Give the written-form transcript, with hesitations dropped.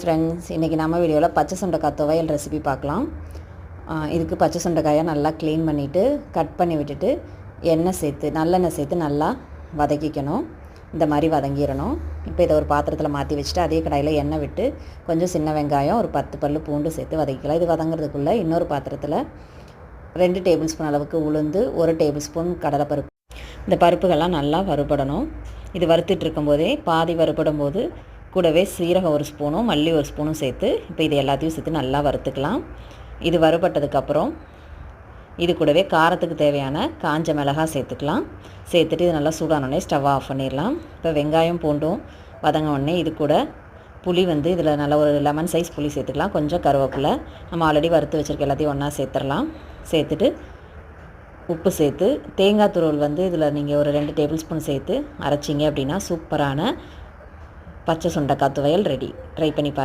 Friends, இன்றைக்கி நம்ம வீடியோவில் பச்சை சுண்டைக்காய் துவையல் ரெசிபி பார்க்கலாம். இதுக்கு பச்சை சுண்டைக்காயை நல்லா க்ளீன் பண்ணிவிட்டு கட் பண்ணி விட்டுட்டு நல்லெண்ணெய் சேர்த்து நல்லா வதக்கிக்கணும். இந்த மாதிரி வதங்கிடணும். இப்போ இதை ஒரு பாத்திரத்தில் மாற்றி வச்சுட்டு அதே கடாயில் எண்ணெய் விட்டு கொஞ்சம் சின்ன வெங்காயம், ஒரு 10 பல்லு பூண்டு சேர்த்து வதக்கிக்கலாம். இது வதங்கிறதுக்குள்ளே இன்னொரு பாத்திரத்தில் 2 டேபிள் ஸ்பூன் அளவுக்கு உளுந்து, 1 டேபிள் ஸ்பூன் கடலைப்பருப்பு, இந்த பருப்புகள்லாம் நல்லா வறுபடணும். இது வறுத்துட்டு இருக்கும்போதே பாதி வறுபடும் போது கூடவே சீரகம் 1 ஸ்பூனும் மல்லி 1 ஸ்பூனும் சேர்த்து இப்போ இது எல்லாத்தையும் சேர்த்து நல்லா வறுத்துக்கலாம். இது வறுபட்டதுக்கப்புறம் இது கூடவே காரத்துக்கு தேவையான காஞ்ச மிளகாய் சேர்த்துக்கலாம். சேர்த்துட்டு இது நல்லா சூடானோடனே ஸ்டவ் ஆஃப் பண்ணிடலாம். இப்போ வெங்காயம் பூண்டும் வதங்க உடனே இது கூட புளி இதில் நல்லா ஒரு லெமன் சைஸ் புளி சேர்த்துக்கலாம். கொஞ்சம் கருவேப்பிலை, நம்ம ஆல்ரெடி வறுத்து வச்சுருக்க எல்லாத்தையும் ஒன்றா சேர்த்துடலாம். சேர்த்துட்டு உப்பு சேர்த்து தேங்காய் துருவல் இதில் நீங்கள் ஒரு 2 டேபிள் ஸ்பூன் சேர்த்து அரைச்சிங்க அப்படின்னா சூப்பரான பச்சை சுண்டைக்காய் துவையல் ரெடி. ட்ரை பண்ணி பாருங்கள்.